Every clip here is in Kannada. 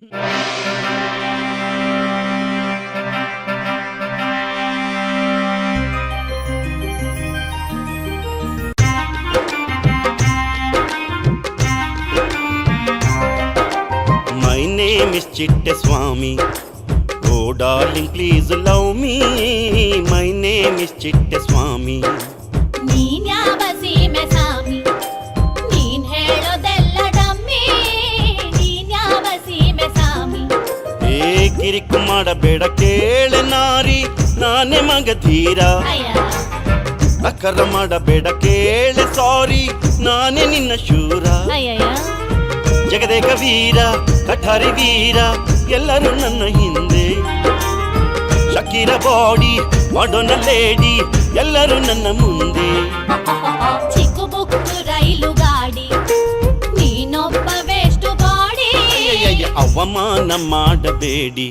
My name is Chitteswami. Oh darling, please love me. My name is Chitteswami. ನೀನ್ಯಾವ ಸೀಮೆ ಸಾಮಿ ನೀನ್ ಹೇಳೋದೆಲ್ಲ ಡಮ್ಮಿ ನೀನ್ಯಾವ ಸೀಮೆ ಸಾಮಿ ಏ ಕಿರಿಕು ಮಾಡಬೇಡ ಕೇಳೆ ನಾರಿ ನಾನೇ ಮಗಧೀರ ಅಕರ ಮಾಡಬೇಡ ಕೇಳೆ ಸಾರಿ ನಾನೇ ನಿನ್ನ ಶೂರ ಜಗದೇಕ ವೀರ ಕಠಾರಿ ವೀರ ಎಲ್ಲರೂ ನನ್ನ ಹಿಂದೆ ಶಕೀರ ಬಾಡಿ ಮಾಡೋಣ ಲೇಡಿ ಎಲ್ಲರೂ ನನ್ನ ಮುಂದೆ ಚಿಕ್ಕು ಬುಕ್ಕು ರೈಲು ಗಾಡಿ ನೀನೊಬ್ಬ ವೇಸ್ಟ್ ಬಾಡಿ ಅವಮಾನ ಮಾಡಬೇಡಿ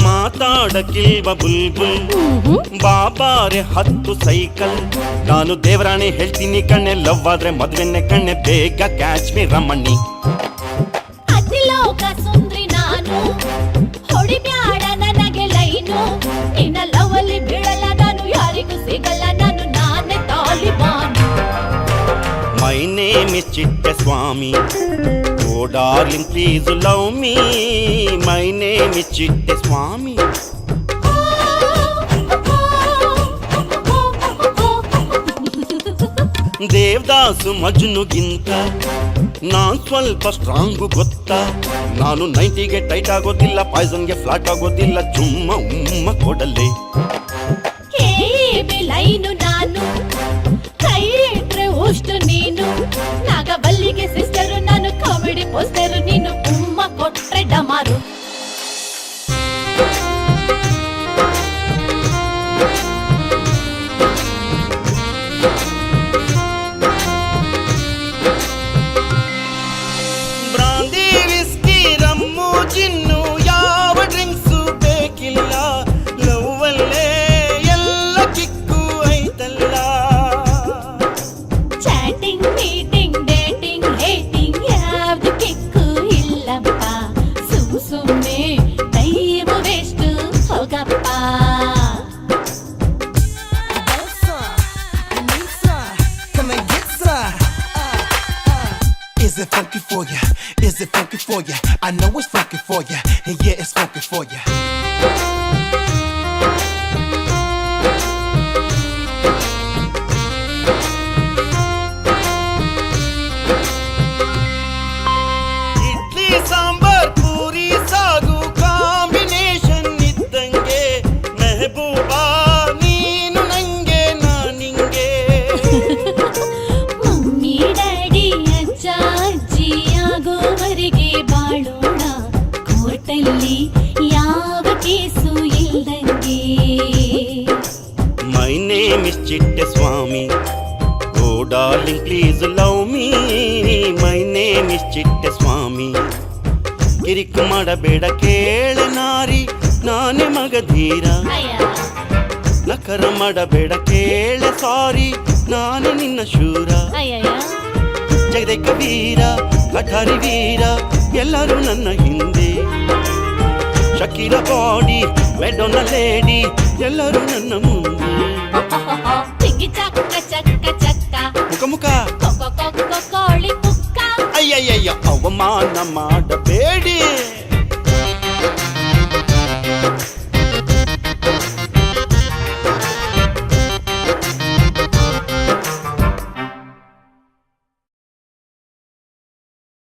ಮಾತಾಡಕ್ಕಿಲ್ವ ಬುಲ್ಬುಲ್ ಬಾಬಾರೆ 10 ಸೈಕಲ್ ನಾನು ದೇವರಾಣೆ ಹೇಳ್ತೀನಿ ಕಣ್ಣೆ ಲವ್ ಆದ್ರೆ ಮದ್ವೆನ್ನೆ ಕಣ್ಣೆ ಬೇಗ ಕ್ಯಾಚ್ ಮಿ ರಮಣಿ ಅತಿಲೋಕ ಸುಂದ್ರಿ ನಾನು ಹೊಡಿಬ್ಯಾಡ ನನಗೆ ಲೈನು ನಿನ್ನ ಲವಲ್ಲಿ ಬೀಳಲ್ಲ ನಾನು ಯಾರಿಗೂ ಸಿಗಲ್ಲ ನಾನು ನಾನೇ Taliban my name is Chittaswamy oh darling please love me my name is Chittaswamy Devdas ಮಜ್ನುಗಿಂತ ನಾನ್ ಸ್ವಲ್ಪ ಸ್ಟ್ರಾಂಗು ಗೊತ್ತಾ ನಾನು 90ಗೆ ಟೈಟ್ ಆಗೋದಿಲ್ಲ ಪಾಯ್ಸನ್ಗೆ ಫ್ಲಾಟ್ ಆಗೋದಿಲ್ಲ ಚುಮ್ಮ ಉಮ್ಮ ಕೊಡಲೆ ಲೈನು ನಾನು ಕೈ ಇಟ್ರೆ ಅಷ್ಟು ನೀನು ನಾಗಬಲ್ಲಿಗೆ ಸಿಸ್ಟರು ನಾನು ಕಾಮಿಡಿ ಪೋಸ್ಟರು ನೀನು ಉಮ್ಮ ಕೊಟ್ರೆ ಡಮಾರು ಬ್ರಾಂದಿ ವಿಸ್ಕಿ ರಮ್ಮು ಜಿನ್ನು ಯಾವ ಡ್ರಿಂಕ್ಸು ಬೇಕಿಲ್ಲ ಲವ್ವಲ್ಲೇ ಎಲ್ಲ ಕಿಕ್ಕು ಐತಲ್ಲ ಚಾಟಿಂಗ್ ಮೀಟಿಂಗ್ ಡೇಟಿಂಗ್ ಹೇಟಿಂಗ್ ಯಾವ್ದು ಕಿಕ್ಕು ಇಲ್ಲಪ್ಪ ಸುಮ್ನೆ ಟೈಮ್ ವೇಸ್ಟ್ ಹೋಗಪ್ಪ Is it funky for ya? Is it funky for ya? I know it's funky for ya. And yeah, it's funky for ya. Idli sambar puri ಸಾಗು ಕಾಂಬಿನೇಷನ್ ಇದ್ದಂಗೆ ಮೆಹಬೂಬಾ ನೀನು ನಂಗೆ ನಾನಿಂಗೆ ಮಮ್ಮಿ ಡ್ಯಾಡಿ ಅಜ್ಜ ಅಜ್ಜಿ ಆಗೋವರೆಗೆ ಬಾಳೋಣ ಕೋರ್ಟಲ್ಲಿ ಯಾವ ಕೇಸು ಇಲ್ದಂಗೆ my name is Chittaswamy oh darling please love me my name is Chittaswamy ಕಿರಿಕು ಮಾಡಬೇಡ ಕೇಳೆ ನಾರಿ ನಾನೇ ಮಗಧೀರ ನಕರ ಮಾಡಬೇಡ ಕೇಳೆ ಸಾರಿ ನಾನೇ ನಿನ್ನ ಶೂರ ಜಗದೇಕ ವೀರ ಕಠಾರಿ ವೀರ ಎಲ್ಲರೂ ನನ್ನ ಹಿಂದೆ ಶಕೀರ ಬಾಡಿ ಮೆಡೋನ ಲೇಡಿ ಎಲ್ಲರೂ ನನ್ನ ಮುಂದೆ ಚಿಕ್ಕಿ ಚಕ್ಕ ಚಕ್ಕ ಚಕ್ಕ ಮುಖ ಮುಖ ಕೋಳಿ ಪುಕ್ಕ ಅಯ್ಯಯ್ಯ ಅವಮಾನ ಮಾಡಬೇಡಿ